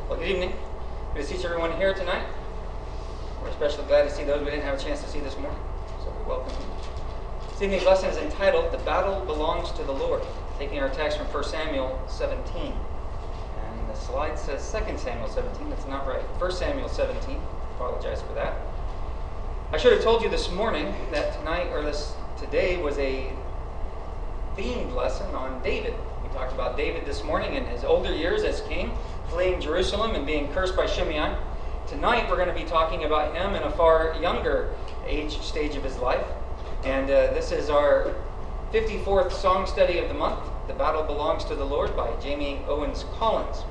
Well, good evening. Good to see everyone here tonight. We're especially glad to see those we didn't have a chance to see this morning, so we welcome you. This evening's lesson is entitled, The Battle Belongs to the Lord, taking our text from 1 Samuel 17. And the slide says 2 Samuel 17. That's not right. 1 Samuel 17. Apologize for that. I should have told you this morning that today was a themed lesson on David. We talked about David this morning in his older years as king, fleeing Jerusalem and being cursed by Shimei. Tonight we're going to be talking about him in a far younger stage of his life. And this is our 54th song study of the month, The Battle Belongs to the Lord by Jamie Owens-Collins.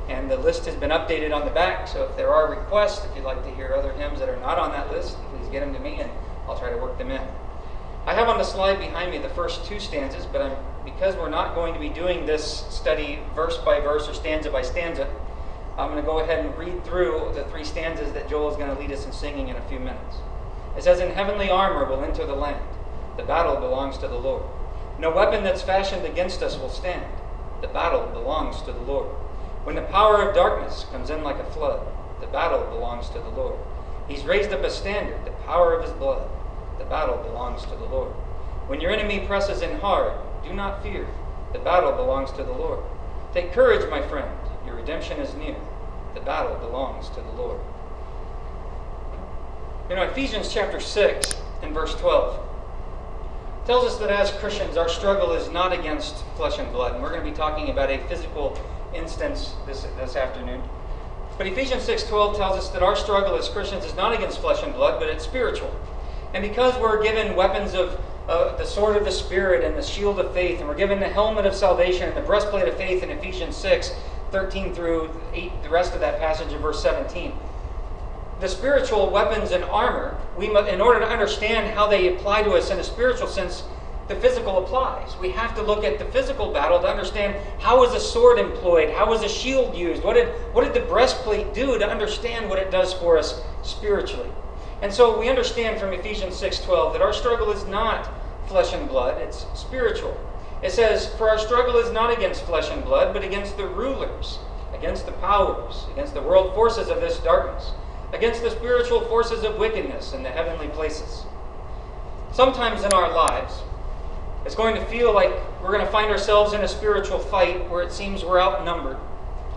And the list has been updated on the back, so if there are requests, if you'd like to hear other hymns that are not on that list, please get them to me and I'll try to work them in. I have on the slide behind me the first two stanzas, but because we're not going to be doing this study verse by verse or stanza by stanza, I'm going to go ahead and read through the three stanzas that Joel is going to lead us in singing in a few minutes. It says, In heavenly armor we'll enter the land. The battle belongs to the Lord. No weapon that's fashioned against us will stand. The battle belongs to the Lord. When the power of darkness comes in like a flood, the battle belongs to the Lord. He's raised up a standard, the power of his blood. The battle belongs to the Lord. When your enemy presses in hard, do not fear. The battle belongs to the Lord. Take courage, my friend. Your redemption is near. The battle belongs to the Lord. Ephesians chapter 6 and verse 12 tells us that as Christians, our struggle is not against flesh and blood. And we're going to be talking about a physical instance this afternoon. But Ephesians 6:12 tells us that our struggle as Christians is not against flesh and blood, but it's spiritual. And because we're given weapons of the sword of the Spirit and the shield of faith, and we're given the helmet of salvation and the breastplate of faith in Ephesians 6:13 through 8, the rest of that passage in verse 17, the spiritual weapons and armor, in order to understand how they apply to us in a spiritual sense, the physical applies. We have to look at the physical battle to understand how is a sword employed, how is a shield used, what did the breastplate do to understand what it does for us spiritually. And so we understand from Ephesians 6:12 that our struggle is not flesh and blood, it's spiritual. It says, For our struggle is not against flesh and blood, but against the rulers, against the powers, against the world forces of this darkness, against the spiritual forces of wickedness in the heavenly places. Sometimes in our lives, it's going to feel like we're going to find ourselves in a spiritual fight where it seems we're outnumbered,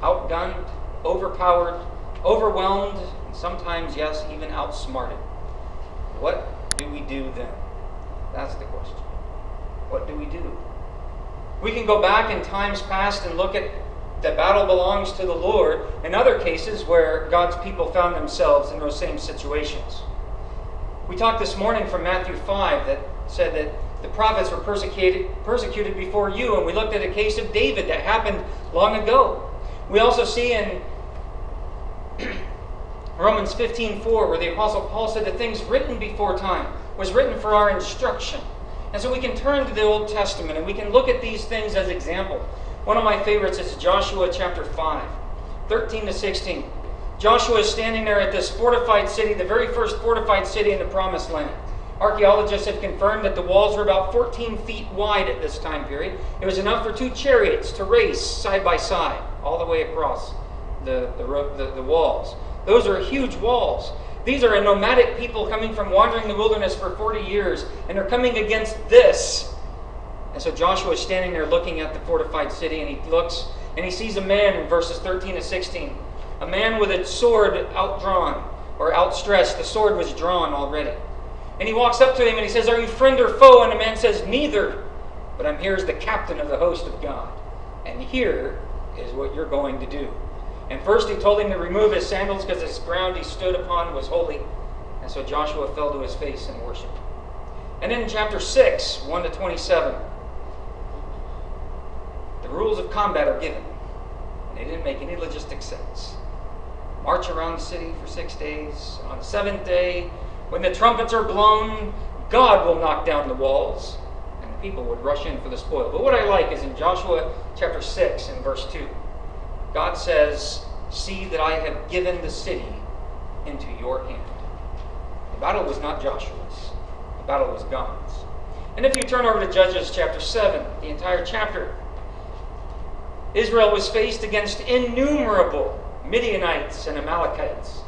outgunned, overpowered, overwhelmed, and sometimes, yes, even outsmarted. What do we do then? That's the question. What do we do? We can go back in times past and look at the battle belongs to the Lord in other cases where God's people found themselves in those same situations. We talked this morning from Matthew 5 that said that the prophets were persecuted before you, and we looked at a case of David that happened long ago. We also see in Romans 15:4 where the Apostle Paul said the things written before time was written for our instruction. And so we can turn to the Old Testament and we can look at these things as example. One of my favorites is Joshua chapter 5, 13 to 16. Joshua is standing there at this fortified city, the very first fortified city in the Promised Land. Archaeologists have confirmed that the walls were about 14 feet wide at this time period. It was enough for 2 chariots to race side by side all the way across the walls. Those are huge walls. These are a nomadic people coming from wandering the wilderness for 40 years, and they're coming against this. And so Joshua is standing there looking at the fortified city, and he looks, and he sees a man in verses 13 to 16. A man with a sword outdrawn, or outstretched. The sword was drawn already. And he walks up to him and he says, Are you friend or foe? And the man says, Neither, but I'm here as the captain of the host of God. And here is what you're going to do. And first he told him to remove his sandals because the ground he stood upon was holy. And so Joshua fell to his face and worshiped. And then in chapter 6, 1 to 27, the rules of combat are given. And they didn't make any logistic sense. March around the city for 6 days. On the 7th day, when the trumpets are blown, God will knock down the walls. And the people would rush in for the spoil. But what I like is in Joshua chapter 6 and verse 2. God says, See that I have given the city into your hand. The battle was not Joshua's. The battle was God's. And if you turn over to Judges chapter 7, the entire chapter, Israel was faced against innumerable Midianites and Amalekites.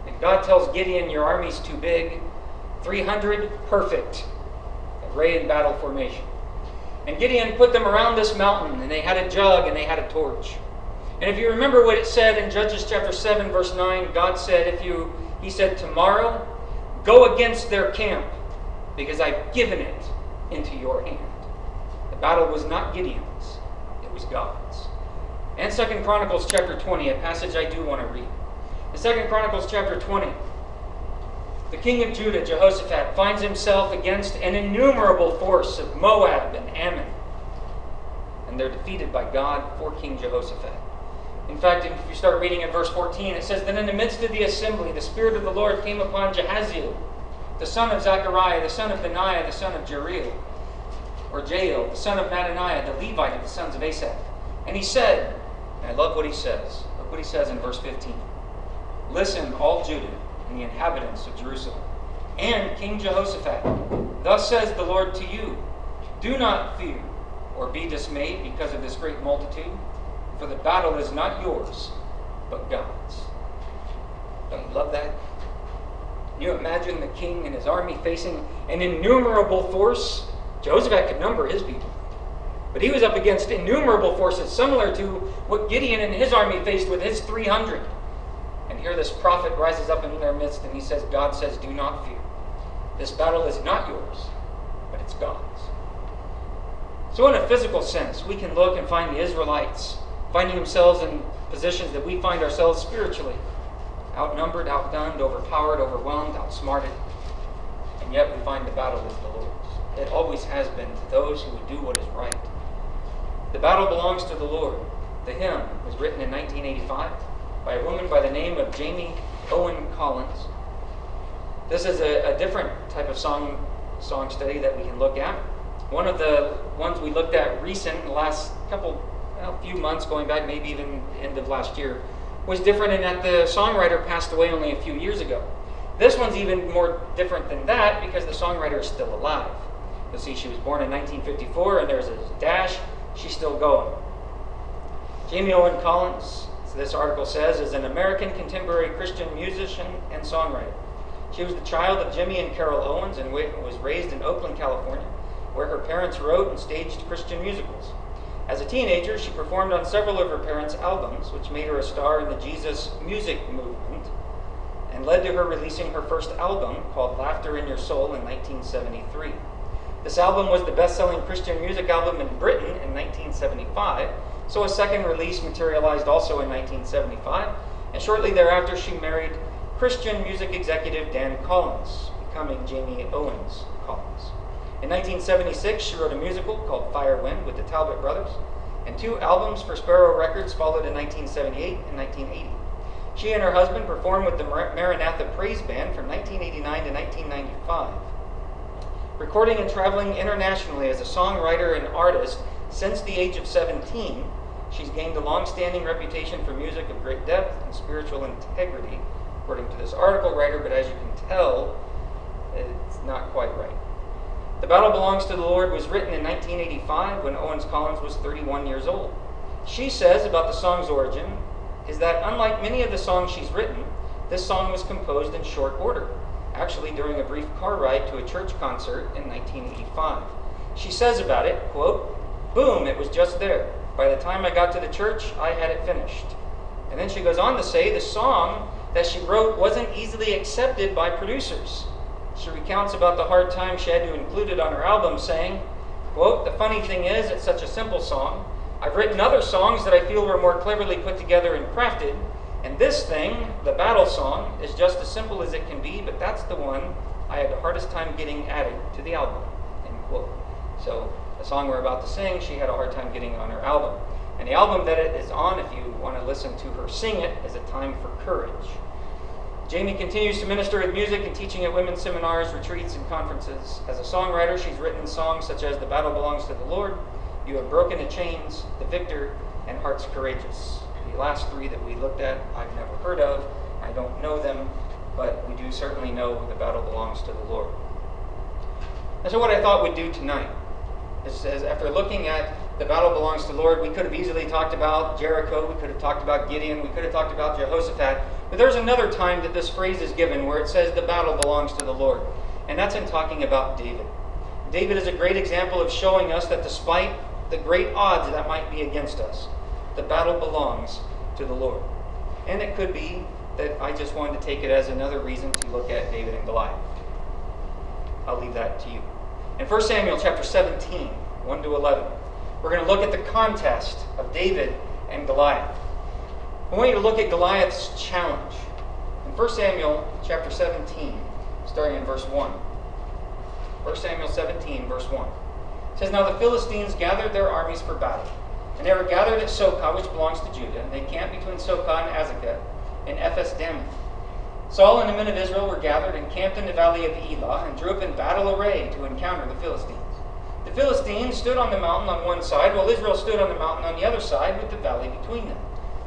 And God tells Gideon, your army's too big. 300, perfect. Array in battle formation. And Gideon put them around this mountain, and they had a jug and they had a torch. And if you remember what it said in Judges chapter 7, verse 9, God said, He said, tomorrow, go against their camp, because I've given it into your hand. The battle was not Gideon's, it was God's. And 2 Chronicles chapter 20, a passage I do want to read. In 2 Chronicles chapter 20, the king of Judah, Jehoshaphat, finds himself against an innumerable force of Moab and Ammon. And they're defeated by God for King Jehoshaphat. In fact, if you start reading at verse 14, it says, then in the midst of the assembly, the Spirit of the Lord came upon Jahaziel, the son of Zechariah, the son of Benaiah, the son of Jael, the son of Mattaniah, the Levite of the sons of Asaph. And he said, and I love what he says. Look what he says in verse 15. Listen, all Judah, and the inhabitants of Jerusalem, and King Jehoshaphat, thus says the Lord to you, do not fear or be dismayed because of this great multitude, for the battle is not yours, but God's. Don't you love that? Can you imagine the king and his army facing an innumerable force? Jehoshaphat could number his people, but he was up against innumerable forces similar to what Gideon and his army faced with his 300. And here this prophet rises up in their midst and he says, God says, do not fear. This battle is not yours, but it's God's. So in a physical sense, we can look and find the Israelites finding themselves in positions that we find ourselves spiritually. Outnumbered, outgunned, overpowered, overwhelmed, outsmarted. And yet we find the battle is the Lord's. It always has been to those who would do what is right. The battle belongs to the Lord. The hymn was written in 1985 by a woman by the name of Jamie Owens-Collins. This is a different type of song study that we can look at. One of the ones we looked at recent in the last few months, going back maybe even end of last year, was different in that the songwriter passed away only a few years ago. This one's even more different than that because the songwriter is still alive. You'll see she was born in 1954 and there's a dash, she's still going. Jamie Owens-Collins, this article says, is an American contemporary Christian musician and songwriter. She was the child of Jimmy and Carol Owens and was raised in Oakland, California, where her parents wrote and staged Christian musicals. As a teenager, she performed on several of her parents' albums, which made her a star in the Jesus music movement, and led to her releasing her first album called Laughter in Your Soul in 1973. This album was the best-selling Christian music album in Britain in 1975, so a second release materialized also in 1975, and shortly thereafter she married Christian music executive Dan Collins, becoming Jamie Owens-Collins. In 1976, she wrote a musical called Fire Wind with the Talbot Brothers, and 2 albums for Sparrow Records followed in 1978 and 1980. She and her husband performed with the Maranatha Praise Band from 1989 to 1995. Recording and traveling internationally as a songwriter and artist since the age of 17, she's gained a long-standing reputation for music of great depth and spiritual integrity, according to this article writer, but as you can tell, it's not quite right. The Battle Belongs to the Lord was written in 1985 when Owens-Collins was 31 years old. She says about the song's origin is that unlike many of the songs she's written, this song was composed in short order, actually during a brief car ride to a church concert in 1985. She says about it, quote, boom, it was just there. By the time I got to the church, I had it finished. And then she goes on to say the song that she wrote wasn't easily accepted by producers. She recounts about the hard time she had to include it on her album, saying, quote, the funny thing is, it's such a simple song. I've written other songs that I feel were more cleverly put together and crafted, and this thing, the battle song, is just as simple as it can be, but that's the one I had the hardest time getting added to the album, end quote. So the song we're about to sing, she had a hard time getting on her album. And the album that it is on, if you want to listen to her sing it, is A Time for Courage. Jamie continues to minister with music and teaching at women's seminars, retreats, and conferences. As a songwriter, she's written songs such as The Battle Belongs to the Lord, You Have Broken the Chains, The Victor, and Hearts Courageous. The last 3 that we looked at, I've never heard of. I don't know them, but we do certainly know The Battle Belongs to the Lord. And so what I thought we'd do tonight is, after looking at the battle belongs to the Lord, we could have easily talked about Jericho, we could have talked about Gideon, we could have talked about Jehoshaphat. But there's another time that this phrase is given where it says the battle belongs to the Lord. And that's in talking about David. David is a great example of showing us that despite the great odds that might be against us, the battle belongs to the Lord. And it could be that I just wanted to take it as another reason to look at David and Goliath. I'll leave that to you. In 1 Samuel chapter 17, 1 to 11, we're going to look at the contest of David and Goliath. I want you to look at Goliath's challenge. In 1 Samuel chapter 17, starting in verse 1. 1 Samuel 17, verse 1. It says, Now the Philistines gathered their armies for battle, and they were gathered at Sokah, which belongs to Judah, and they camped between Sokah and Azekah in Ephes-dammim. Saul and the men of Israel were gathered and camped in the valley of Elah, and drew up in battle array to encounter the Philistines. The Philistines stood on the mountain on one side, while Israel stood on the mountain on the other side, with the valley between them.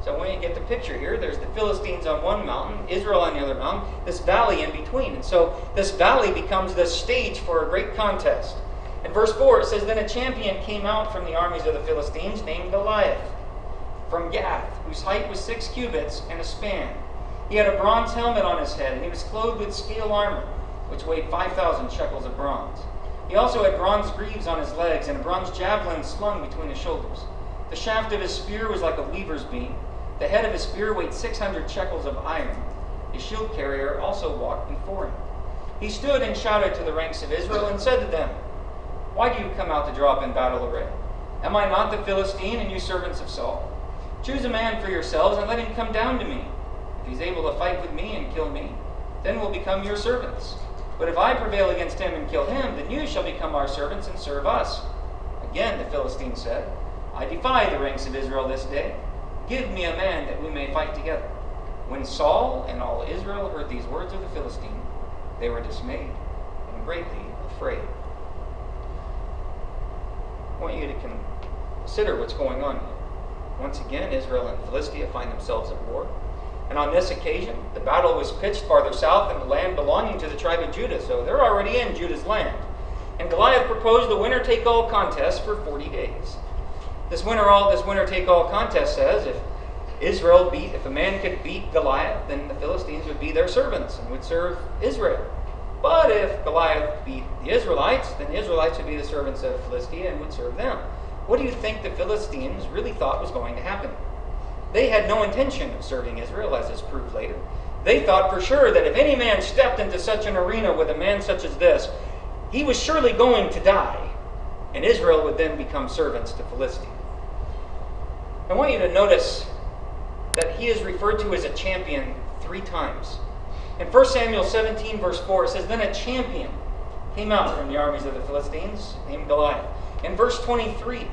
So when you get the picture here, there's the Philistines on one mountain, Israel on the other mountain, this valley in between. And so this valley becomes the stage for a great contest. In verse 4, it says, Then a champion came out from the armies of the Philistines, named Goliath, from Gath, whose height was 6 cubits and a span. He had a bronze helmet on his head, and he was clothed with scale armor, which weighed 5,000 shekels of bronze. He also had bronze greaves on his legs, and a bronze javelin slung between his shoulders. The shaft of his spear was like a weaver's beam. The head of his spear weighed 600 shekels of iron. His shield carrier also walked before him. He stood and shouted to the ranks of Israel, and said to them, Why do you come out to draw up in battle array? Am I not the Philistine, and you servants of Saul? Choose a man for yourselves, and let him come down to me. If he's able to fight with me and kill me, then we'll become your servants. But if I prevail against him and kill him, then you shall become our servants and serve us. Again the Philistine said, I defy the ranks of Israel this day. Give me a man that we may fight together. When Saul and all Israel heard these words of the Philistine, they were dismayed and greatly afraid. I want you to consider what's going on here. Once again, Israel and Philistia find themselves at war. And on this occasion, the battle was pitched farther south in the land belonging to the tribe of Judah, so they're already in Judah's land. And Goliath proposed a winner-take-all contest for 40 days. This winner-take-all contest says if a man could beat Goliath, then the Philistines would be their servants and would serve Israel. But if Goliath beat the Israelites, then the Israelites would be the servants of Philistia and would serve them. What do you think the Philistines really thought was going to happen? They had no intention of serving Israel, as is proved later. They thought for sure that if any man stepped into such an arena with a man such as this, he was surely going to die, and Israel would then become servants to Philistia. I want you to notice that he is referred to as a champion 3 times. In 1 Samuel 17, verse 4, it says, Then a champion came out from the armies of the Philistines, named Goliath. In verse 23, it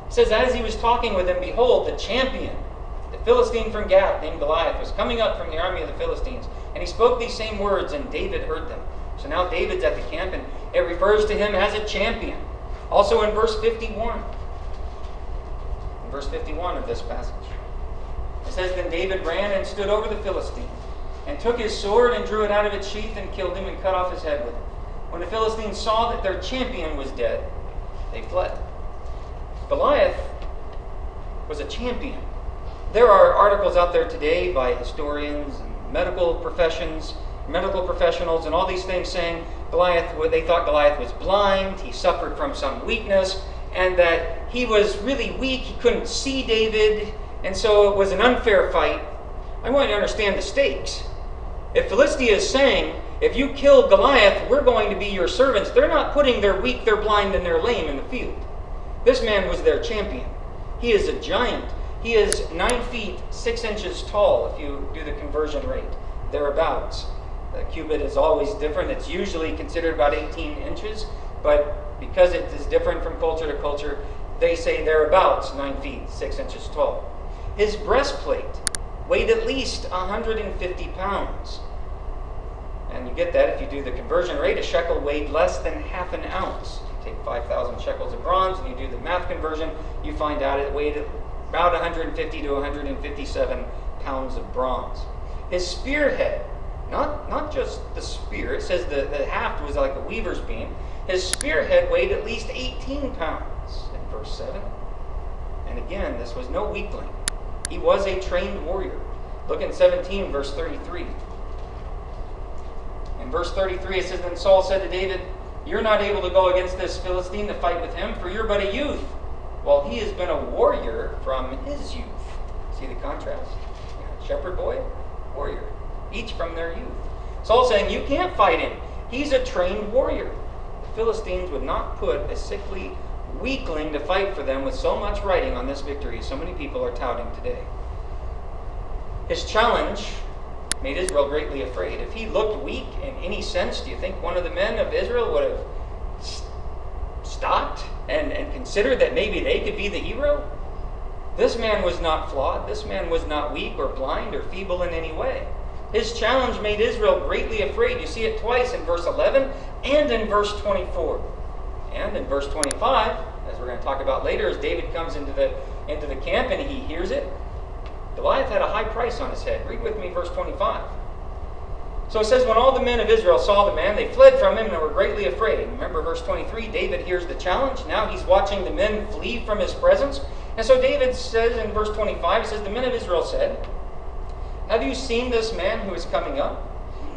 says, As he was talking with him, behold, the champion, the Philistine from Gath, named Goliath, was coming up from the army of the Philistines. And he spoke these same words, and David heard them. So now David's at the camp, and it refers to him as a champion. Also in verse 51. In verse 51 of this passage, it says, Then David ran and stood over the Philistine, and took his sword and drew it out of its sheath and killed him and cut off his head with it. When the Philistines saw that their champion was dead, they fled. Goliath was a champion. There are articles out there today by historians and medical professionals and all these things saying they thought Goliath was blind, he suffered from some weakness, and that he was really weak, he couldn't see David, and so it was an unfair fight. I want you to understand the stakes. If Philistia is saying, if you kill Goliath, we're going to be your servants, they're not putting their weak, their blind, and their lame in the field. This man was their champion. He is a giant. He is 9 feet 6 inches tall, if you do the conversion rate, thereabouts. The cubit is always different. It's usually considered about 18 inches, but because it is different from culture to culture, they say thereabouts 9 feet 6 inches tall. His breastplate weighed at least 150 pounds. And you get that if you do the conversion rate. A shekel weighed less than half an ounce. You take 5,000 shekels of bronze and you do the math conversion, you find out it weighed about 150 to 157 pounds of bronze. His spearhead, not just the spear, it says the haft was like a weaver's beam. His spearhead weighed at least 18 pounds. In verse 7. And again, this was no weakling. He was a trained warrior. Look in 17, verse 33. In verse 33, it says, Then Saul said to David, You're not able to go against this Philistine to fight with him, for you're but a youth, while he has been a warrior from his youth. See the contrast? Yeah, shepherd boy, warrior, each from their youth. Saul saying, You can't fight him. He's a trained warrior. The Philistines would not put a sickly weakling to fight for them with so much writing on this victory so many people are touting today. His challenge made Israel greatly afraid. If he looked weak in any sense, do you think one of the men of Israel would have stopped and considered that maybe they could be the hero? This man was not flawed. This man was not weak or blind or feeble in any way. His challenge made Israel greatly afraid. You see it twice in verse 11 and in verse 24. And in verse 25, as we're going to talk about later, as David comes into the camp and he hears it, Goliath had a high price on his head. Read with me verse 25. So it says, When all the men of Israel saw the man, they fled from him and were greatly afraid. Remember verse 23, David hears the challenge. Now he's watching the men flee from his presence. And so David says in verse 25, he says, The men of Israel said, Have you seen this man who is coming up?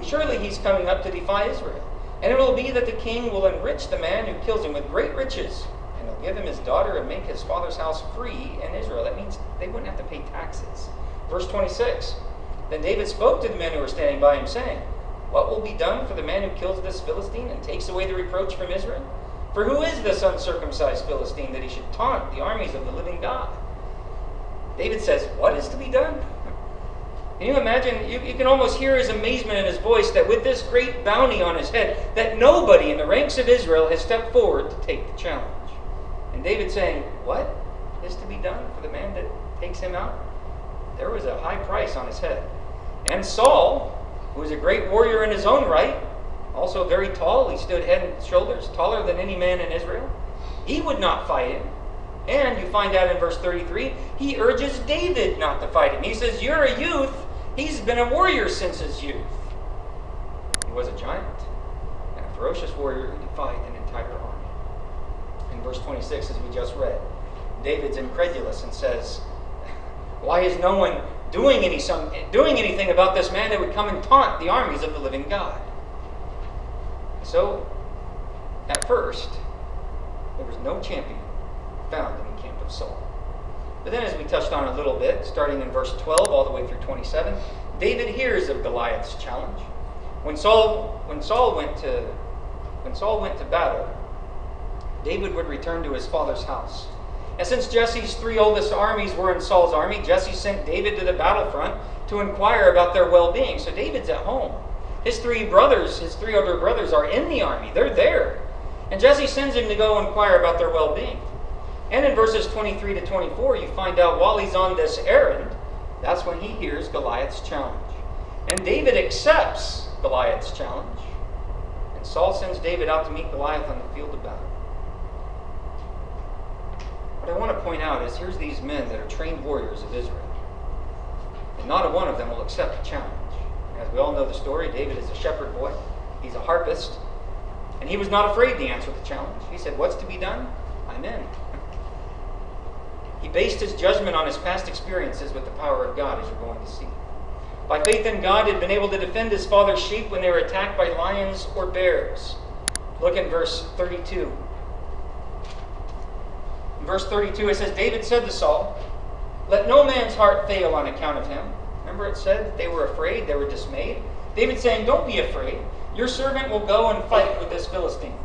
Surely he's coming up to defy Israel. And it will be that the king will enrich the man who kills him with great riches, and he'll give him his daughter and make his father's house free in Israel. That means they wouldn't have to pay taxes. Verse 26, Then David spoke to the men who were standing by him, saying, What will be done for the man who kills this Philistine and takes away the reproach from Israel? For who is this uncircumcised Philistine that he should taunt the armies of the living God? David says, What is to be done? Can you imagine? You can almost hear his amazement in his voice that with this great bounty on his head, that nobody in the ranks of Israel has stepped forward to take the challenge. And David saying, What is to be done for the man that takes him out? There was a high price on his head. And Saul, who was a great warrior in his own right, also very tall, he stood head and shoulders taller than any man in Israel, he would not fight him. And you find out in verse 33, he urges David not to fight him. He says, You're a youth. He's been a warrior since his youth. He was a giant and a ferocious warrior who defied an entire army. In verse 26, as we just read, David's incredulous and says, Why is no one doing anything about this man that would come and taunt the armies of the living God? So, at first, there was no champion found in the camp of Saul. But then, as we touched on a little bit, starting in verse 12 all the way through 27, David hears of Goliath's challenge. When Saul went to battle, David would return to his father's house. And since Jesse's three oldest armies were in Saul's army, Jesse sent David to the battlefront to inquire about their well-being. So David's at home. His three older brothers are in the army. They're there. And Jesse sends him to go inquire about their well-being. And in verses 23 to 24, you find out while he's on this errand, that's when he hears Goliath's challenge. And David accepts Goliath's challenge. And Saul sends David out to meet Goliath on the field of battle. What I want to point out is here's these men that are trained warriors of Israel. And not a one of them will accept the challenge. As we all know the story, David is a shepherd boy. He's a harpist. And he was not afraid to answer the challenge. He said, What's to be done? I'm in. He based his judgment on his past experiences with the power of God, as you're going to see. By faith in God, he had been able to defend his father's sheep when they were attacked by lions or bears. Look in verse 32. In verse 32, it says, David said to Saul, Let no man's heart fail on account of him. Remember it said that they were afraid, they were dismayed. David saying, Don't be afraid. Your servant will go and fight with this Philistine.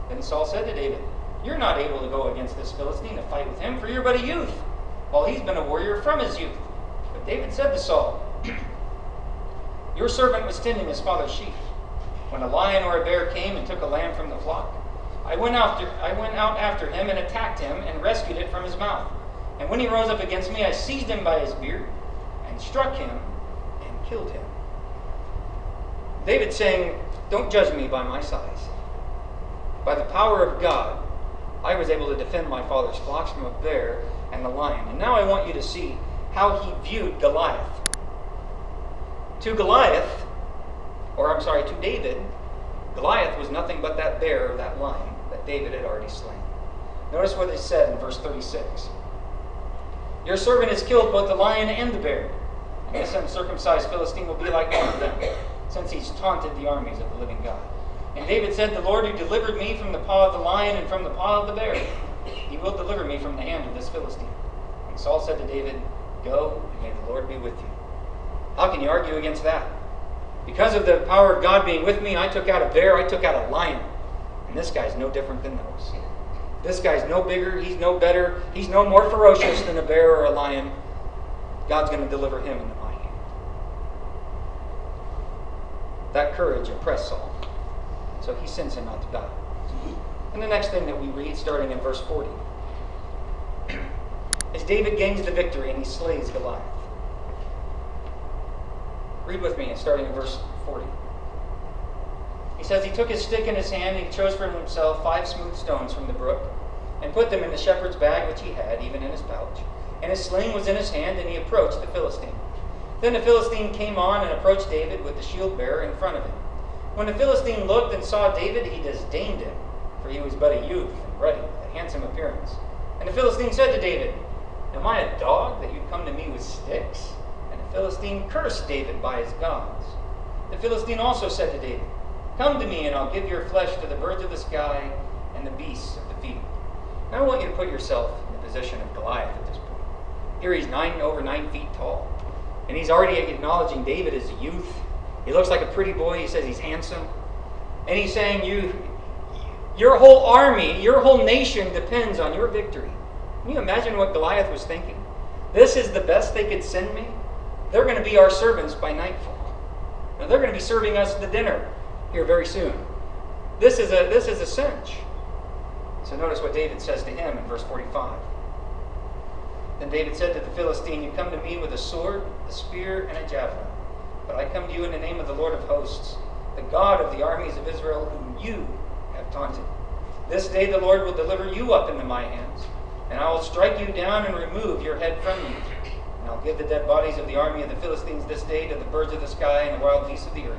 Then Saul said to David, You're not able to go against this Philistine to fight with him, for you're but a youth, while he's been a warrior from his youth. But David said to Saul, Your servant was tending his father's sheep. When a lion or a bear came and took a lamb from the flock, I went out after him and attacked him and rescued it from his mouth. And when he rose up against me, I seized him by his beard and struck him and killed him. David saying, Don't judge me by my size. By the power of God, I was able to defend my father's flocks from a bear and the lion. And now I want you to see how he viewed Goliath. To David, Goliath was nothing but that bear or that lion that David had already slain. Notice what is said in verse 36. Your servant has killed both the lion and the bear. And this uncircumcised Philistine will be like one of them, since he's taunted the armies of the living God. And David said, the Lord who delivered me from the paw of the lion and from the paw of the bear, he will deliver me from the hand of this Philistine. And Saul said to David, go, and may the Lord be with you. How can you argue against that? Because of the power of God being with me, I took out a bear, I took out a lion. And this guy's no different than those. This guy's no bigger, he's no better, he's no more ferocious than a bear or a lion. God's going to deliver him into my hand. That courage impressed Saul. So he sends him out to battle. And the next thing that we read, starting in verse 40, is David gains the victory and he slays Goliath. Read with me, starting in verse 40. He says, he took his stick in his hand and he chose for himself 5 smooth stones from the brook and put them in the shepherd's bag which he had, even in his pouch. And his sling was in his hand, and he approached the Philistine. Then the Philistine came on and approached David with the shield bearer in front of him. When the Philistine looked and saw David, he disdained him, for he was but a youth and ruddy, with a handsome appearance. And the Philistine said to David, am I a dog that you come to me with sticks? And the Philistine cursed David by his gods. The Philistine also said to David, come to me, and I'll give your flesh to the birds of the sky and the beasts of the field. Now I want you to put yourself in the position of Goliath at this point. Here he's over 9 feet tall. And he's already acknowledging David as a youth. He looks like a pretty boy. He says he's handsome. And he's saying, your whole army, your whole nation depends on your victory. Can you imagine what Goliath was thinking? This is the best they could send me? They're going to be our servants by nightfall. Now they're going to be serving us the dinner here very soon. This is a cinch. So notice what David says to him in verse 45. Then David said to the Philistine, you come to me with a sword, a spear, and a javelin. But I come to you in the name of the Lord of hosts, the God of the armies of Israel, whom you have taunted. This day the Lord will deliver you up into my hands, and I will strike you down and remove your head from you. And I'll give the dead bodies of the army of the Philistines this day to the birds of the sky and the wild beasts of the earth,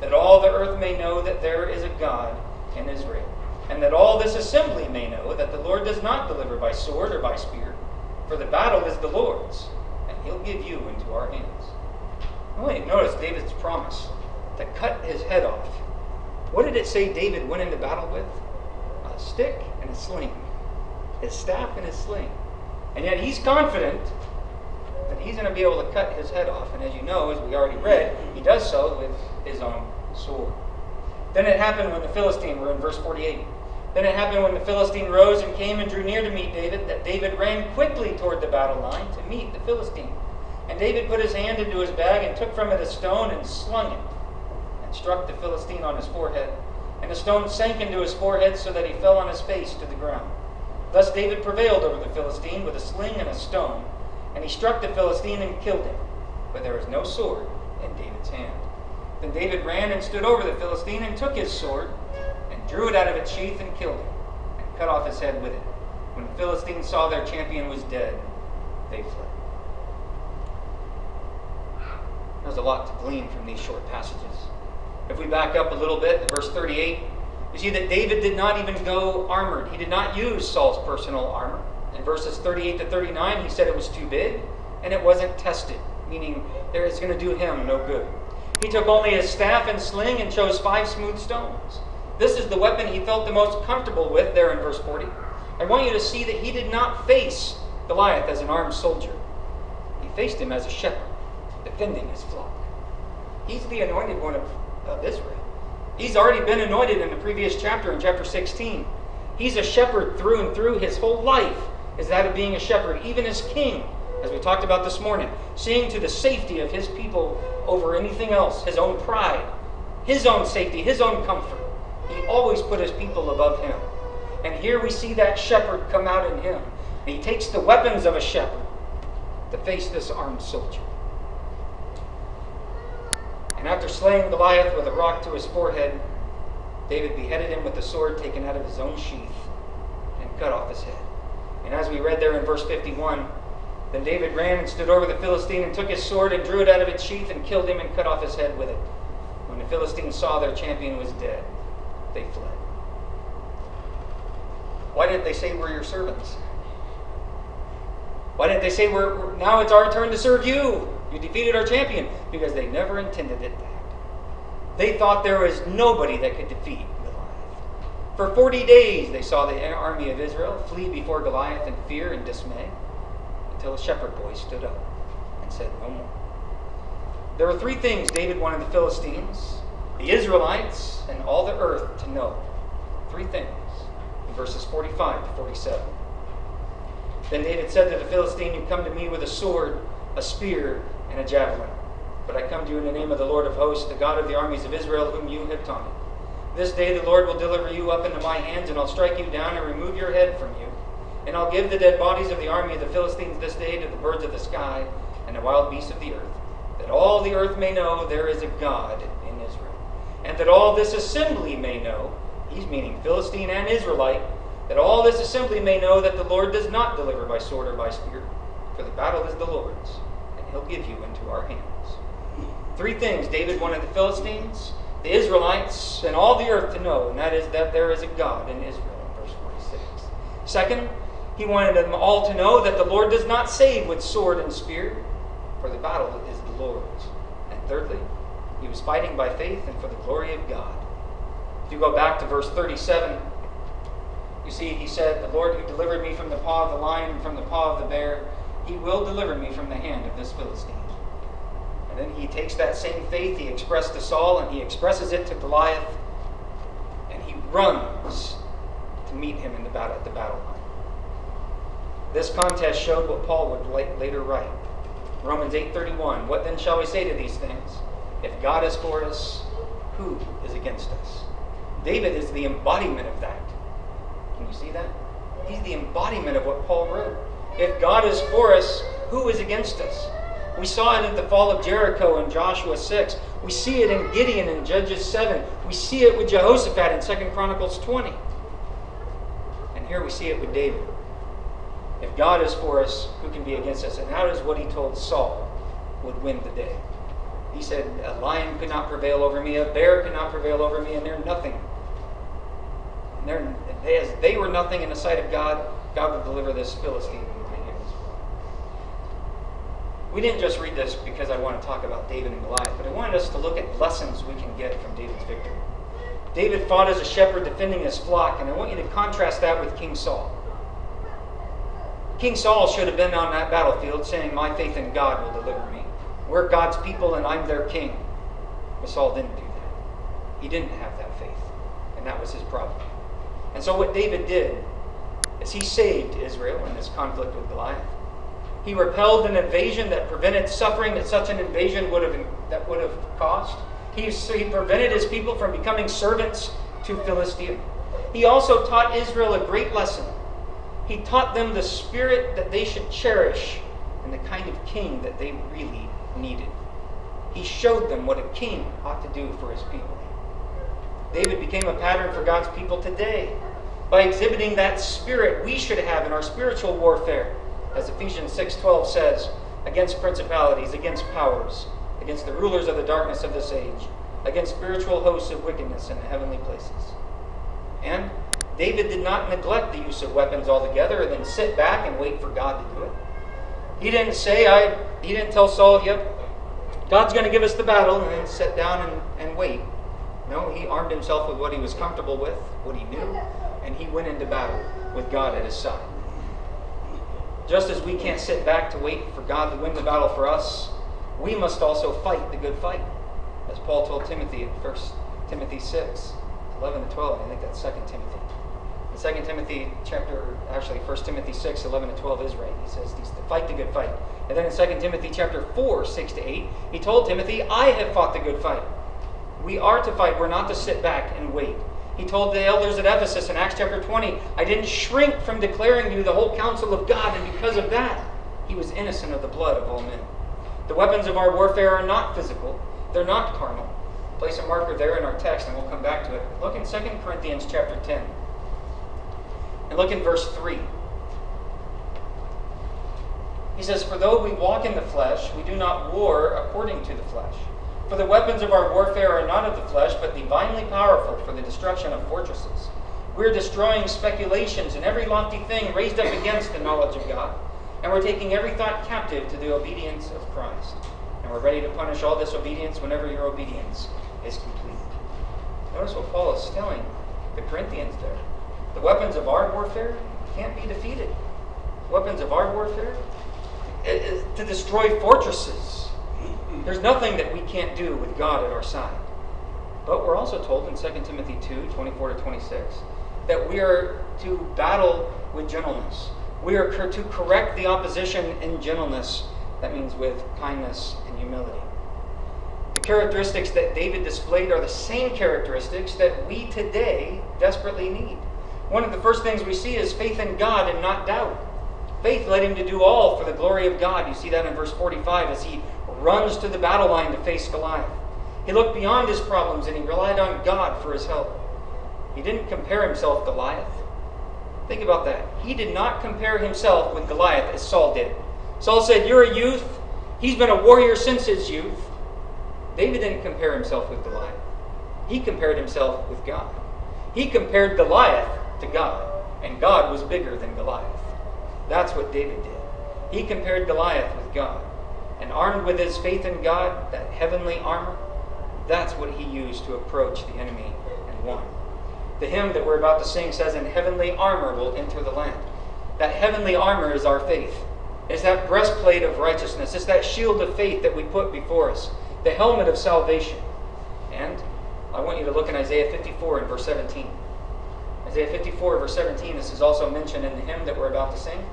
that all the earth may know that there is a God in Israel, and that all this assembly may know that the Lord does not deliver by sword or by spear, for the battle is the Lord's, and he'll give you into our hands. I want you to notice David's promise to cut his head off. What did it say David went into battle with? A stick and a sling. His staff and his sling. And yet he's confident that he's going to be able to cut his head off. And as you know, as we already read, he does so with his own sword. Then it happened when the Philistine, we're in verse 48. Then it happened when the Philistine rose and came and drew near to meet David, that David ran quickly toward the battle line to meet the Philistine. And David put his hand into his bag and took from it a stone and slung it, and struck the Philistine on his forehead. And the stone sank into his forehead so that he fell on his face to the ground. Thus David prevailed over the Philistine with a sling and a stone, and he struck the Philistine and killed him. But there was no sword in David's hand. Then David ran and stood over the Philistine and took his sword, and drew it out of its sheath and killed him, and cut off his head with it. When the Philistines saw their champion was dead, they fled. There's a lot to glean from these short passages. If we back up a little bit to verse 38, you see that David did not even go armored. He did not use Saul's personal armor. In verses 38 to 39, he said it was too big and it wasn't tested, meaning it's going to do him no good. He took only his staff and sling and chose 5 smooth stones. This is the weapon he felt the most comfortable with there in verse 40. I want you to see that he did not face Goliath as an armed soldier. He faced him as a shepherd, defending his flock. He's the anointed one of Israel. He's already been anointed in the previous chapter, in chapter 16. He's a shepherd through and through. His whole life is that of being a shepherd, even as king, as we talked about this morning, seeing to the safety of his people over anything else, his own pride, his own safety, his own comfort. He always put his people above him. And here we see that shepherd come out in him. And he takes the weapons of a shepherd to face this armed soldier. And after slaying Goliath with a rock to his forehead, David beheaded him with the sword taken out of his own sheath and cut off his head. And as we read there in verse 51, then David ran and stood over the Philistine and took his sword and drew it out of its sheath and killed him and cut off his head with it. When the Philistines saw their champion was dead, they fled. Why didn't they say we're your servants? Why didn't they say now it's our turn to serve you? You defeated our champion. Because they never intended it that. They thought there was nobody that could defeat Goliath. For 40 days they saw the army of Israel flee before Goliath in fear and dismay, until a shepherd boy stood up and said no more. There were 3 things David wanted the Philistines, the Israelites, and all the earth to know. 3 things. In verses 45 to 47. Then David said to the Philistine, you come to me with a sword, a spear, and a javelin. But I come to you in the name of the Lord of hosts, the God of the armies of Israel, whom you have taunted. This day the Lord will deliver you up into my hands, and I'll strike you down and remove your head from you. And I'll give the dead bodies of the army of the Philistines this day to the birds of the sky and the wild beasts of the earth, that all the earth may know there is a God in Israel. And that all this assembly may know, he's meaning Philistine and Israelite, that all this assembly may know that the Lord does not deliver by sword or by spear, for the battle is the Lord's, and he'll give you into our hands. 3 things David wanted the Philistines, the Israelites, and all the earth to know, and that is that there is a God in Israel, in verse 46. Second, he wanted them all to know that the Lord does not save with sword and spear, for the battle is the Lord's. And thirdly, he was fighting by faith and for the glory of God. If you go back to verse 37, you see he said, the Lord who delivered me from the paw of the lion and from the paw of the bear, he will deliver me from the hand of this Philistine. And then he takes that same faith he expressed to Saul and he expresses it to Goliath, and he runs to meet him in the battle at the battle line. This contest showed what Paul would later write. Romans 8:31, what then shall we say to these things? If God is for us, who is against us? David is the embodiment of that. Can you see that? He's the embodiment of what Paul wrote. If God is for us, who is against us? We saw it in the fall of Jericho in Joshua 6. We see it in Gideon in Judges 7. We see it with Jehoshaphat in 2 Chronicles 20. And here we see it with David. If God is for us, who can be against us? And that is what he told Saul would win the day. He said, a lion could not prevail over me, a bear could not prevail over me, and they're nothing. And as they were nothing in the sight of God, God would deliver this Philistine into my hands. We didn't just read this because I want to talk about David and Goliath, but I wanted us to look at lessons we can get from David's victory. David fought as a shepherd defending his flock, and I want you to contrast that with King Saul. King Saul should have been on that battlefield saying, my faith in God will deliver me. We're God's people and I'm their king. But Saul didn't do that. He didn't have that faith. And that was his problem. And so what David did is he saved Israel in this conflict with Goliath. He repelled an invasion that prevented suffering that such an invasion would have caused. He prevented his people from becoming servants to Philistia. He also taught Israel a great lesson. He taught them the spirit that they should cherish and the kind of king that they really needed. He showed them what a king ought to do for his people. David became a pattern for God's people today by exhibiting that spirit we should have in our spiritual warfare, as Ephesians 6:12 says, against principalities, against powers, against the rulers of the darkness of this age, against spiritual hosts of wickedness in the heavenly places. And David did not neglect the use of weapons altogether and then sit back and wait for God to do it. He didn't tell Saul, yep, God's going to give us the battle, and then sit down and wait. No, he armed himself with what he was comfortable with, what he knew, and he went into battle with God at his side. Just as we can't sit back to wait for God to win the battle for us, we must also fight the good fight. As Paul told Timothy in 1 Timothy 6, 11 to 12, I think that's 2 Timothy. In 2 Timothy 1 Timothy 6, 11 to 12 is right. He says, to fight the good fight. And then in 2 Timothy chapter 4, 6 to 8, he told Timothy, I have fought the good fight. We are to fight. We're not to sit back and wait. He told the elders at Ephesus in Acts chapter 20, I didn't shrink from declaring to you the whole counsel of God, and because of that, he was innocent of the blood of all men. The weapons of our warfare are not physical. They're not carnal. Place a marker there in our text, and we'll come back to it. Look in 2 Corinthians chapter 10. And look in verse 3. He says, for though we walk in the flesh, we do not war according to the flesh. For the weapons of our warfare are not of the flesh, but divinely powerful for the destruction of fortresses. We're destroying speculations and every lofty thing raised up against the knowledge of God. And we're taking every thought captive to the obedience of Christ. And we're ready to punish all disobedience whenever your obedience is complete. Notice what Paul is telling the Corinthians there. The weapons of our warfare can't be defeated. Weapons of our warfare is to destroy fortresses. There's nothing that we can't do with God at our side. But we're also told in 2 Timothy 2:24-26, that we are to battle with gentleness. We are to correct the opposition in gentleness. That means with kindness and humility. The characteristics that David displayed are the same characteristics that we today desperately need. One of the first things we see is faith in God and not doubt. Faith led him to do all for the glory of God. You see that in verse 45 as he runs to the battle line to face Goliath. He looked beyond his problems and he relied on God for his help. He didn't compare himself with Goliath. Think about that. He did not compare himself with Goliath as Saul did. Saul said, "You're a youth." He's been a warrior since his youth. David didn't compare himself with Goliath. He compared himself with God. He compared Goliath to God, and God was bigger than Goliath. That's what David did. He compared Goliath with God, and armed with his faith in God, that heavenly armor, that's what he used to approach the enemy and won. The hymn that we're about to sing says, "In heavenly armor will enter the land." That heavenly armor is our faith. It's that breastplate of righteousness. It's that shield of faith that we put before us. The helmet of salvation. And I want you to look in Isaiah 54 and verse 17. Isaiah 54 verse 17, this is also mentioned in the hymn that we're about to sing.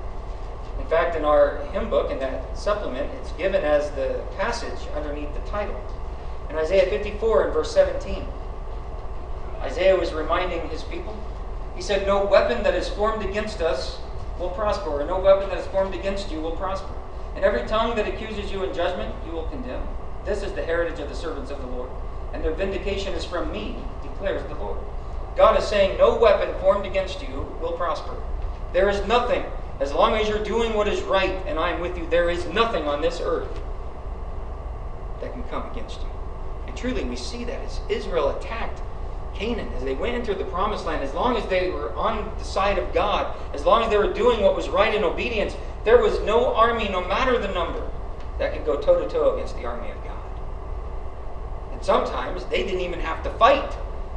In fact, in our hymn book, in that supplement, it's given as the passage underneath the title. In Isaiah 54 and verse 17, Isaiah was reminding his people. He said, "No weapon that is formed against us will prosper, or no weapon that is formed against you will prosper. And every tongue that accuses you in judgment, you will condemn. This is the heritage of the servants of the Lord, and their vindication is from me, declares the Lord." God is saying, no weapon formed against you will prosper. There is nothing, as long as you're doing what is right and I am with you, there is nothing on this earth that can come against you. And truly we see that as Israel attacked Canaan, as they went into the promised land, as long as they were on the side of God, as long as they were doing what was right in obedience, there was no army, no matter the number, that could go toe-to-toe against the army of God. And sometimes they didn't even have to fight.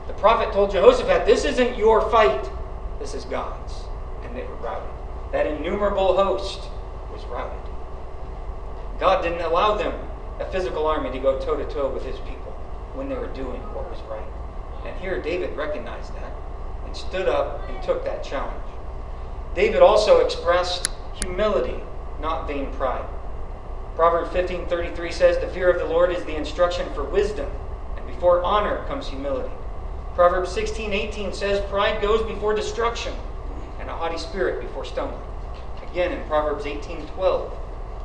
The prophet told Jehoshaphat, "This isn't your fight, this is God's." And they were routed. That innumerable host was routed. God didn't allow them, a physical army, to go toe-to-toe with his people when they were doing what was right. And here David recognized that and stood up and took that challenge. David also expressed humility, not vain pride. Proverbs 15:33 says, "The fear of the Lord is the instruction for wisdom, and before honor comes humility." Proverbs 16:18 says, "Pride goes before destruction, and a haughty spirit before stumbling." Again, in Proverbs 18:12,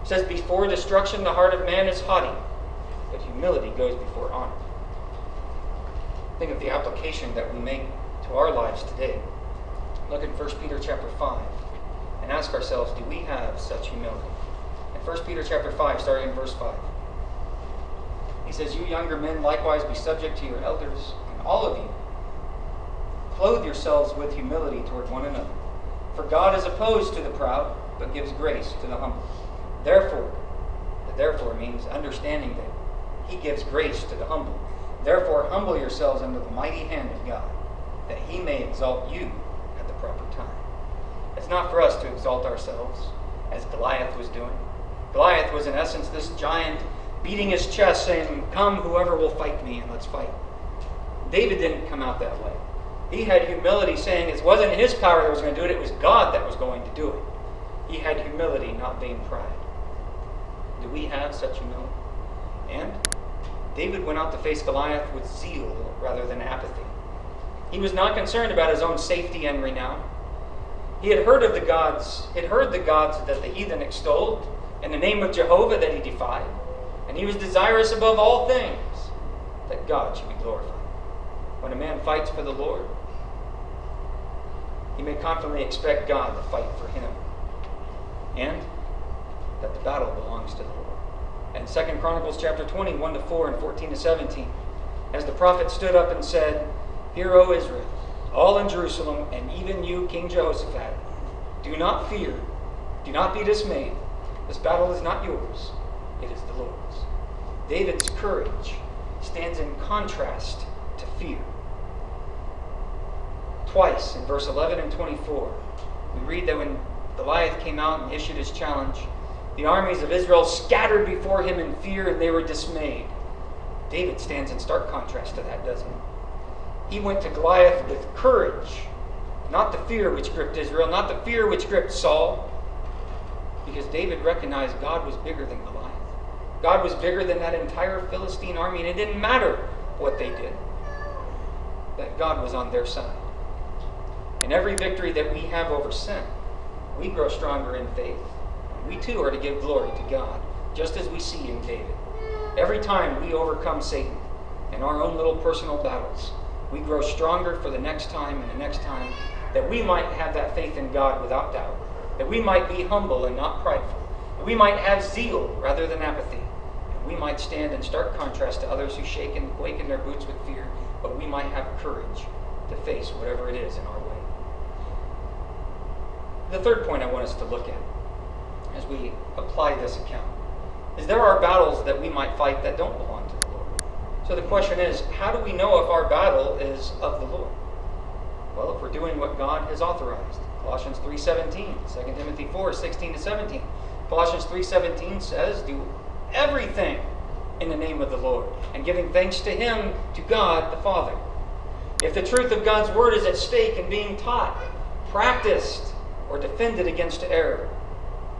it says, "Before destruction the heart of man is haughty, but humility goes before honor." Think of the application that we make to our lives today. Look at 1 Peter chapter 5 and ask ourselves, do we have such humility? In 1 Peter chapter 5, starting in verse 5, he says, "You younger men likewise be subject to your elders, and all of you clothe yourselves with humility toward one another. For God is opposed to the proud, but gives grace to the humble." Therefore means understanding that he gives grace to the humble. "Therefore humble yourselves under the mighty hand of God, that he may exalt you at the proper time." It's not for us to exalt ourselves, as Goliath was doing. Goliath was in essence this giant beating his chest saying, "Come, whoever will fight me, and let's fight." David didn't come out that way. He had humility, saying it wasn't his power that was going to do it, it was God that was going to do it. He had humility, not vain pride. Do we have such humility? And David went out to face Goliath with zeal rather than apathy. He was not concerned about his own safety and renown. He had heard the gods that the heathen extolled, and the name of Jehovah that he defied. And he was desirous above all things that God should be glorified. When a man fights for the Lord, he may confidently expect God to fight for him, and that the battle belongs to the Lord. And 2 Chronicles chapter 20, 1-4 and 14-17, as the prophet stood up and said, "Hear, O Israel, all in Jerusalem, and even you, King Jehoshaphat, do not fear, do not be dismayed. This battle is not yours, it is the Lord's. David's courage stands in contrast to fear. Twice in verse 11 and 24, we read that when Goliath came out and issued his challenge, the armies of Israel scattered before him in fear, and they were dismayed. David stands in stark contrast to that, doesn't he? He went to Goliath with courage, not the fear which gripped Israel, not the fear which gripped Saul, because David recognized God was bigger than Goliath. God was bigger than that entire Philistine army, and it didn't matter what they did, that God was on their side. In every victory that we have over sin, we grow stronger in faith. We too are to give glory to God, just as we see in David. Every time we overcome Satan in our own little personal battles, we grow stronger for the next time and the next time, that we might have that faith in God without doubt, that we might be humble and not prideful, that we might have zeal rather than apathy, and we might stand in stark contrast to others who shake and quake in their boots with fear, but we might have courage to face whatever it is in our way. The third point I want us to look at as we apply this account is there are battles that we might fight that don't belong to the Lord. So the question is, how do we know if our battle is of the Lord? Well, if we're doing what God has authorized. Colossians 3:17, 2 Timothy 4:16-17. Colossians 3:17 says, do everything in the name of the Lord, and giving thanks to Him, to God the Father. If the truth of God's Word is at stake and being taught, practiced, or defended against error,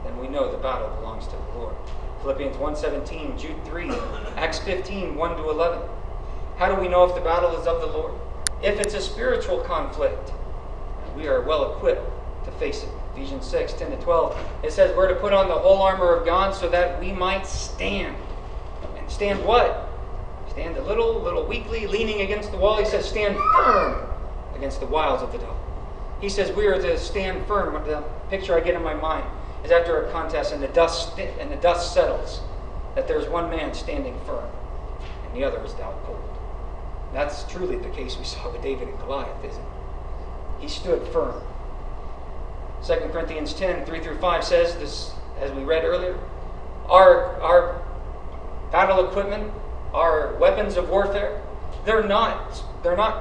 then we know the battle belongs to the Lord. Philippians 1:17, Jude 3, Acts 15, 1-11. How do we know if the battle is of the Lord? If it's a spiritual conflict, we are well equipped to face it. Ephesians 6, 10-12. It says we're to put on the whole armor of God so that we might stand. And stand what? Stand a little weakly, leaning against the wall. He says stand firm against the wiles of the devil. He says we are to stand firm. The picture I get in my mind is after a contest and the dust settles, that there's one man standing firm and the other is down cold. That's truly the case we saw with David and Goliath, isn't it? He stood firm. 2 Corinthians 10, 3-5 says this, as we read earlier, our battle equipment, our weapons of warfare, they're not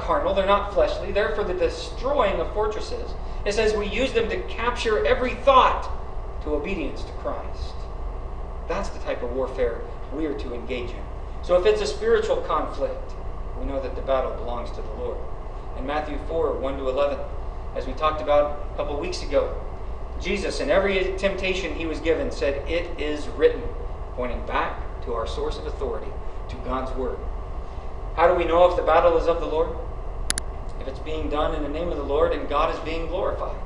carnal, they're not fleshly, they're for the destroying of fortresses. It says we use them to capture every thought to obedience to Christ. That's the type of warfare we are to engage in. So if it's a spiritual conflict, we know that the battle belongs to the Lord. In Matthew 4, 1-11, as we talked about a couple weeks ago, Jesus, in every temptation he was given, said, "It is written," pointing back to our source of authority, to God's Word. How do we know if the battle is of the Lord? If it's being done in the name of the Lord and God is being glorified.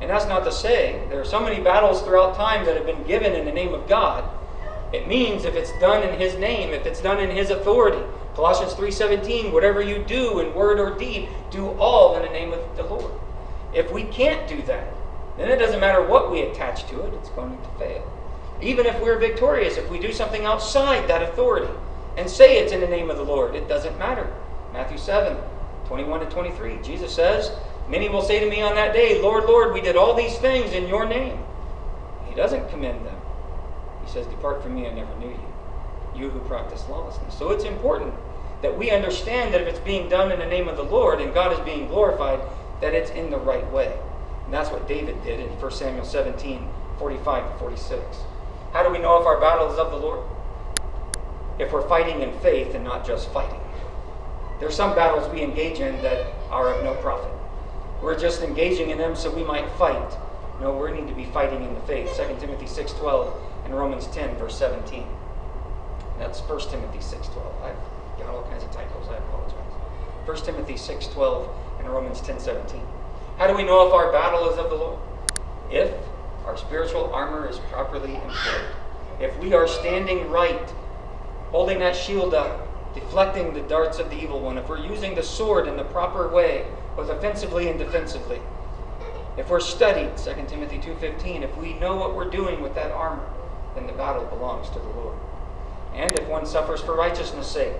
And that's not to say, there are so many battles throughout time that have been given in the name of God. It means if it's done in His name, if it's done in His authority. Colossians 3:17, whatever you do in word or deed, do all in the name of the Lord. If we can't do that, then it doesn't matter what we attach to it, it's going to fail. Even if we're victorious, if we do something outside that authority and say it's in the name of the Lord, it doesn't matter. Matthew 7, 21-23, Jesus says, "Many will say to me on that day, 'Lord, Lord, we did all these things in your name.'" He doesn't commend them. He says, "Depart from me, I never knew you, you who practice lawlessness." So it's important that we understand that if it's being done in the name of the Lord and God is being glorified, that it's in the right way. And that's what David did in 1 Samuel 17, 45-46. How do we know if our battle is of the Lord? If we're fighting in faith and not just fighting. There are some battles we engage in that are of no profit. We're just engaging in them so we might fight. No, we need to be fighting in the faith. 2 Timothy 6:12 and Romans 10, verse 17. That's 1 Timothy 6:12. I've got all kinds of typos. I apologize. 1 Timothy 6:12 and Romans 10:17. How do we know if our battle is of the Lord? If our spiritual armor is properly employed. If we are standing right, holding that shield up, deflecting the darts of the evil one. If we're using the sword in the proper way, both offensively and defensively. If we're studied, 2 Timothy 2:15, if we know what we're doing with that armor, then the battle belongs to the Lord. And if one suffers for righteousness' sake.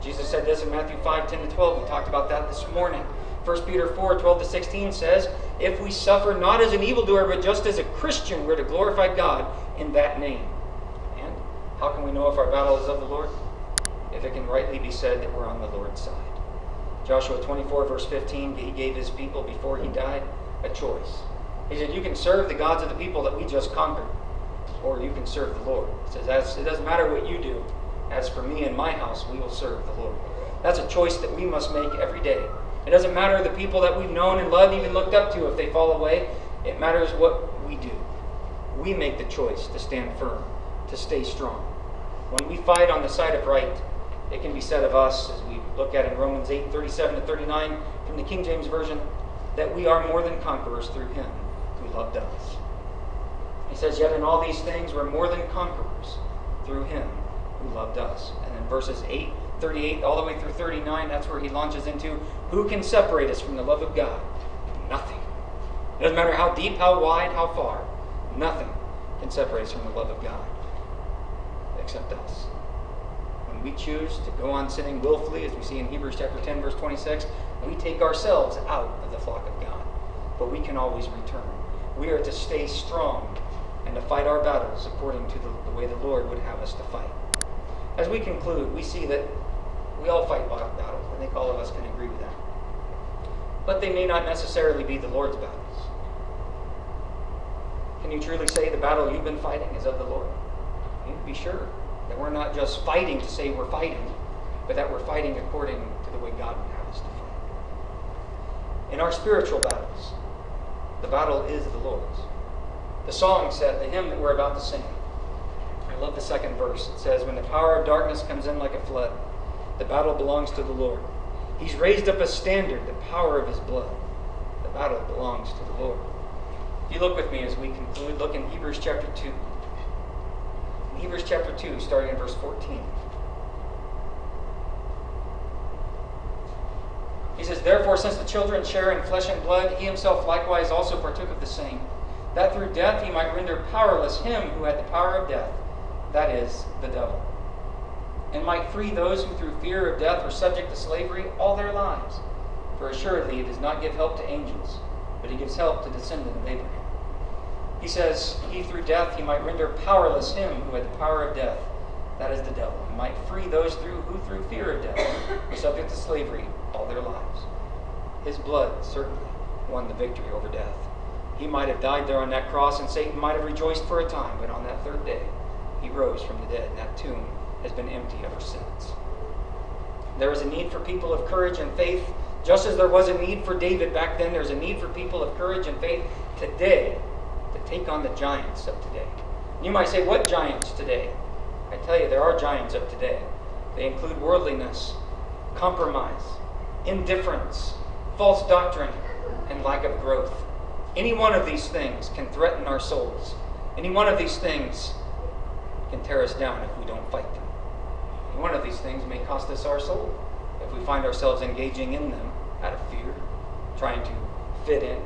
Jesus said this in Matthew 5:10-12. We talked about that this morning. 1 Peter 4:12-16 says, if we suffer not as an evildoer, but just as a Christian, we're to glorify God in that name. And how can we know if our battle is of the Lord? If it can rightly be said that we're on the Lord's side. Joshua 24:15, he gave his people before he died a choice. He said, you can serve the gods of the people that we just conquered, or you can serve the Lord. He says, it doesn't matter what you do. As for me and my house, we will serve the Lord. That's a choice that we must make every day. It doesn't matter the people that we've known and loved, even looked up to, if they fall away. It matters what we do. We make the choice to stand firm, to stay strong. When we fight on the side of right, it can be said of us, as we look at in Romans 8:37-39 from the King James Version, that we are more than conquerors through him who loved us. He says, yet in all these things we're more than conquerors through him who loved us. And in verses 8:38 all the way through 39, that's where he launches into, who can separate us from the love of God? Nothing. It doesn't matter how deep, how wide, how far. Nothing can separate us from the love of God except us. When we choose to go on sinning willfully, as we see in Hebrews chapter 10, verse 26, we take ourselves out of the flock of God. But we can always return. We are to stay strong and to fight our battles according to the way the Lord would have us to fight. As we conclude, we see that we all fight battles. I think all of us can agree with that. But they may not necessarily be the Lord's battles. Can you truly say the battle you've been fighting is of the Lord? You need to be sure that we're not just fighting to say we're fighting, but that we're fighting according to the way God would have us to fight. In our spiritual battles, the battle is the Lord's. The song said, the hymn that we're about to sing, I love the second verse. It says, when the power of darkness comes in like a flood, the battle belongs to the Lord. He's raised up a standard, the power of his blood. The battle belongs to the Lord. If you look with me as we conclude, look in Hebrews chapter 2. In Hebrews chapter 2, starting in verse 14. He says, therefore, since the children share in flesh and blood, he himself likewise also partook of the same, that through death he might render powerless him who had the power of death, that is, the devil, and might free those who through fear of death were subject to slavery all their lives. For assuredly he does not give help to angels, but he gives help to the descendant of Abraham. He says, he through death he might render powerless him who had the power of death, that is the devil, and might free those who through fear of death were subject to slavery all their lives. His blood certainly won the victory over death. He might have died there on that cross, and Satan might have rejoiced for a time, but on that third day he rose from the dead, and that tomb has been empty ever since. There is a need for people of courage and faith, just as there was a need for David back then. There's a need for people of courage and faith today to take on the giants of today. You might say, what giants today? I tell you, there are giants of today. They include worldliness, compromise, indifference, false doctrine, and lack of growth. Any one of these things can threaten our souls. Any one of these things can tear us down if we don't fight them. Any one of these things may cost us our soul if we find ourselves engaging in them out of fear, trying to fit in.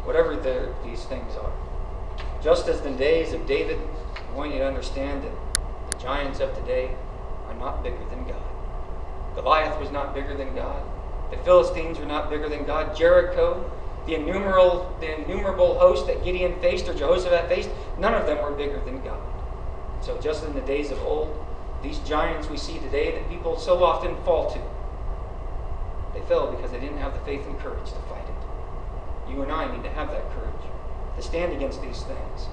Whatever these things are. Just as in the days of David, I want you to understand that the giants of today are not bigger than God. Goliath was not bigger than God. The Philistines were not bigger than God. Jericho, the innumerable host that Gideon faced or Jehoshaphat faced, none of them were bigger than God. So just in the days of old, these giants we see today that people so often fall to, they fell because they didn't have the faith and courage to fight it. You and I need to have that courage to stand against these things.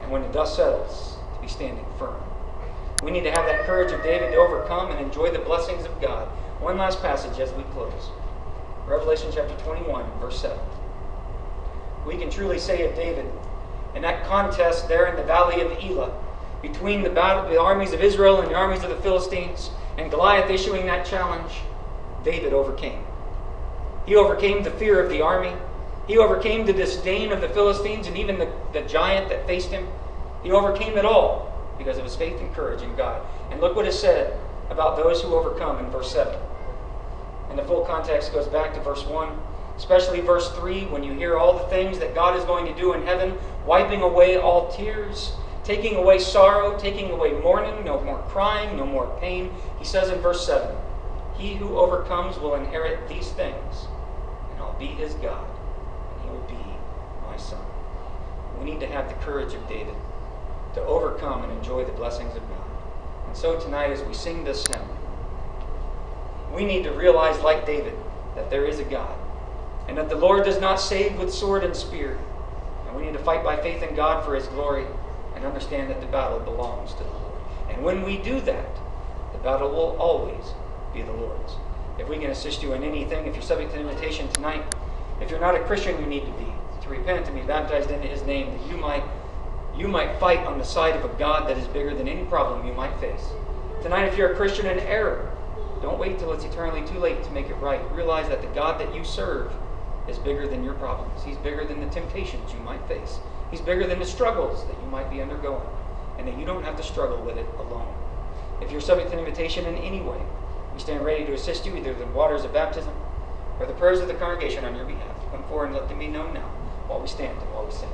And when the dust settles, to be standing firm. We need to have that courage of David to overcome and enjoy the blessings of God. One last passage as we close. Revelation chapter 21, verse 7. We can truly say of David, in that contest there in the valley of Elah, between the armies of Israel and the armies of the Philistines, and Goliath issuing that challenge, David overcame. He overcame the fear of the army. He overcame the disdain of the Philistines and even the giant that faced him. He overcame it all because of his faith and courage in God. And look what is said about those who overcome in verse 7. And the full context goes back to verse 1, especially verse 3, when you hear all the things that God is going to do in heaven, wiping away all tears, taking away sorrow, taking away mourning, no more crying, no more pain. He says in verse 7, He who overcomes will inherit these things, and I'll be his God, and he will be my son. We need to have the courage of David to overcome and enjoy the blessings of God. And so tonight, as we sing this hymn, we need to realize, like David, that there is a God, and that the Lord does not save with sword and spear. And we need to fight by faith in God for his glory, and understand that the battle belongs to the Lord. And when we do that, the battle will always be the Lord's. If we can assist you in anything, if you're subject to invitation tonight, if you're not a Christian, you need to be, to repent and be baptized into his name, that you might fight on the side of a God that is bigger than any problem you might face. Tonight, if you're a Christian in error, don't wait till it's eternally too late to make it right. Realize that the God that you serve is bigger than your problems. He's bigger than the temptations you might face. He's bigger than the struggles that you might be undergoing, and that you don't have to struggle with it alone. If you're subject to an invitation in any way, we stand ready to assist you, either the waters of baptism or the prayers of the congregation on your behalf. Come forward and let them be known now, while we stand and while we sing.